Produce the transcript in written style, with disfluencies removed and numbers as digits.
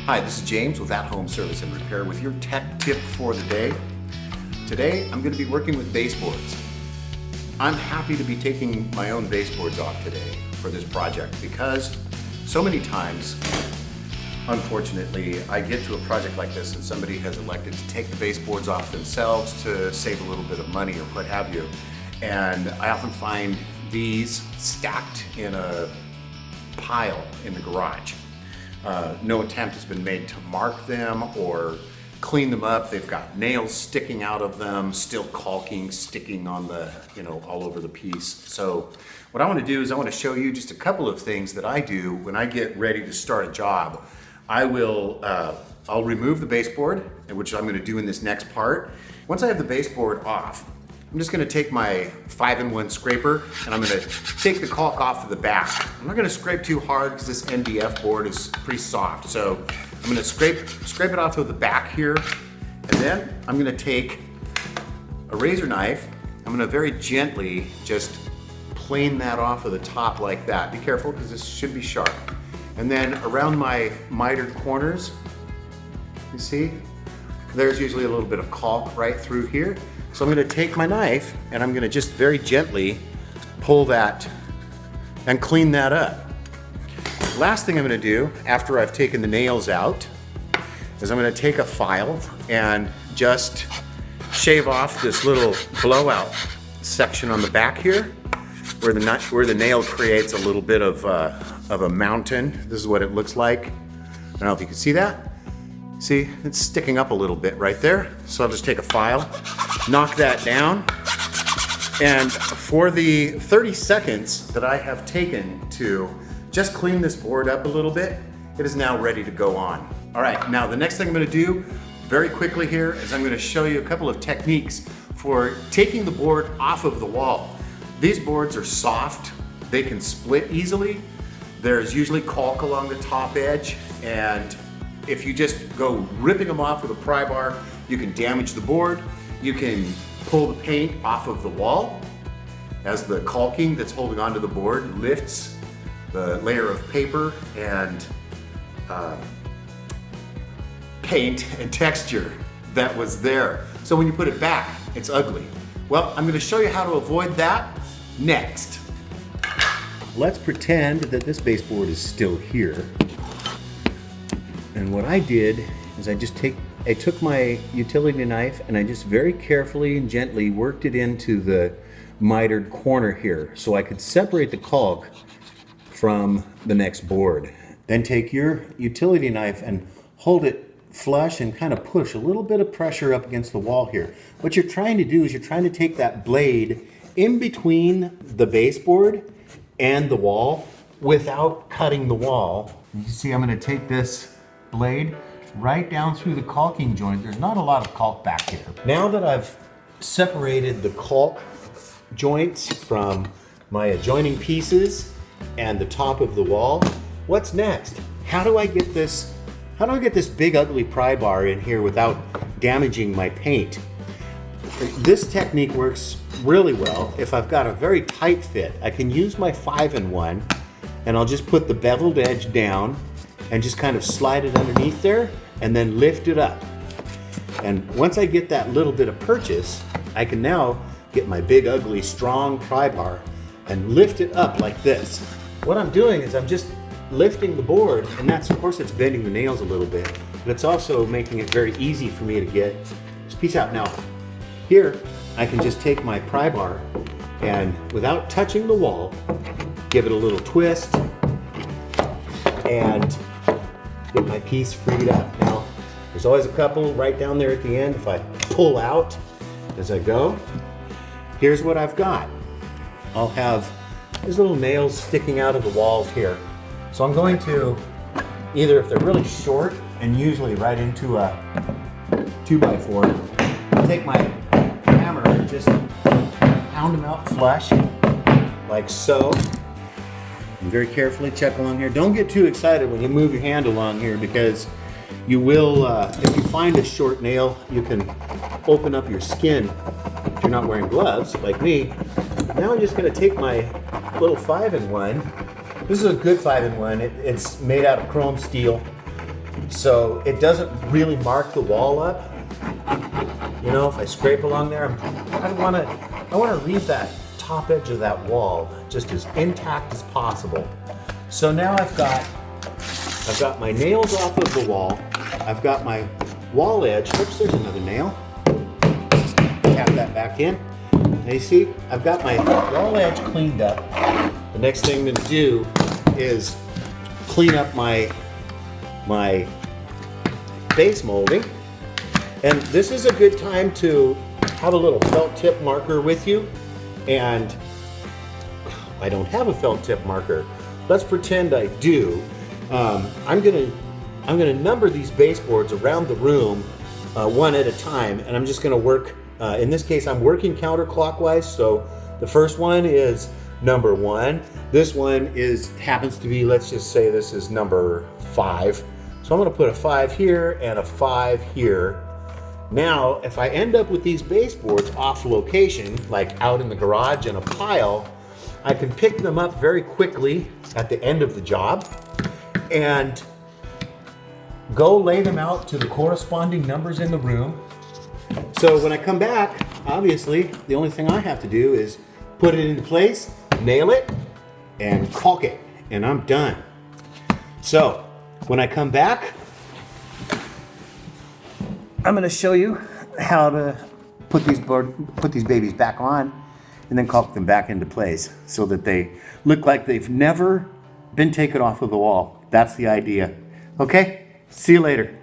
Hi, this is James with At Home Service and Repair with your tech tip for the day. Today, I'm going to be working with baseboards. I'm happy to be taking my own baseboards off today for this project because so many times, unfortunately, I get to a project like this and somebody has elected to take the baseboards off themselves to save a little bit of money or what have you. And I often find these stacked in a pile in the garage. No attempt has been made to mark them or clean them up. They've got nails sticking out of them, still caulking, sticking on the, all over the piece. So what I want to do is I want to show you just a couple of things that I do when I get ready to start a job. I'll remove the baseboard, which I'm going to do in this next part. Once I have the baseboard off, I'm just going to take my 5-in-1 scraper and I'm going to take the caulk off of the back. I'm not going to scrape too hard because this MDF board is pretty soft. So I'm going to scrape it off of the back here, and then I'm going to take a razor knife. I'm going to very gently just plane that off of the top like that. Be careful because this should be sharp. And then around my mitered corners, you see, there's usually a little bit of caulk right through here. So I'm going to take my knife and I'm going to just very gently pull that and clean that up. Last thing I'm going to do after I've taken the nails out is I'm going to take a file and just shave off this little blowout section on the back here where the nail creates a little bit of a mountain. This is what it looks like. I don't know if you can see that. See, it's sticking up a little bit right there. So I'll just take a file, knock that down, and for the 30 seconds that I have taken to just clean this board up a little bit, it is now ready to go on. All right, now the next thing I'm gonna do very quickly here is I'm gonna show you a couple of techniques for taking the board off of the wall. These boards are soft, they can split easily. There's usually caulk along the top edge, and if you just go ripping them off with a pry bar, you can damage the board. You can pull the paint off of the wall as the caulking that's holding onto the board lifts the layer of paper and paint and texture that was there. So when you put it back, it's ugly. Well, I'm going to show you how to avoid that next. Let's pretend that this baseboard is still here. And what I did is I took my utility knife and I just very carefully and gently worked it into the mitered corner here so I could separate the caulk from the next board. Then take your utility knife and hold it flush and kind of push a little bit of pressure up against the wall here. What you're trying to do is you're trying to take that blade in between the baseboard and the wall without cutting the wall. You can see I'm going to take this blade right down through the caulking joint. There's not a lot of caulk back here. Now that I've separated the caulk joints from my adjoining pieces and the top of the wall, what's next? How do I get this big ugly pry bar in here without damaging my paint? This technique works really well if I've got a very tight fit. I can use my 5-in-1 and I'll just put the beveled edge down and just kind of slide it underneath there and then lift it up. And once I get that little bit of purchase, I can now get my big, ugly, strong pry bar and lift it up like this. What I'm doing is I'm just lifting the board, and of course it's bending the nails a little bit, but it's also making it very easy for me to get this piece out. Now, here I can just take my pry bar and without touching the wall, give it a little twist and get my piece freed up. Now, there's always a couple right down there at the end. If I pull out as I go, here's what I've got. I'll have these little nails sticking out of the walls here. So I'm going to, either if they're really short and usually right into a 2x4, take my hammer and just pound them out flush, like so. And very carefully check along here. Don't get too excited when you move your hand along here because you will, if you find a short nail, you can open up your skin if you're not wearing gloves like me. Now I'm just going to take my little 5-in-1. This is a good 5-in-1. It's made out of chrome steel. so it doesn't really mark the wall up. You know, if I scrape along there, I want to leave that top edge of that wall just as intact as possible. So now I've got my nails off of the wall. I've got my wall edge. Oops, there's another nail. Just tap that back in. Now you see, I've got my wall edge cleaned up. The next thing I'm going to do is clean up my base molding. And this is a good time to have a little felt tip marker with you. And I don't have a felt tip marker. Let's pretend I do. I'm gonna number these baseboards around the room one at a time, and I'm just gonna work. In this case, I'm working counterclockwise. So the first one is number 1. This one happens to be, let's just say this is number 5. So I'm gonna put a 5 here and a 5 here. Now, if I end up with these baseboards off location, like out in the garage in a pile, I can pick them up very quickly at the end of the job and go lay them out to the corresponding numbers in the room. So when I come back, obviously, the only thing I have to do is put it into place, nail it, and caulk it, and I'm done. So when I come back, I'm going to show you how to put these babies back on and then caulk them back into place so that they look like they've never been taken off of the wall. That's the idea. Okay, see you later.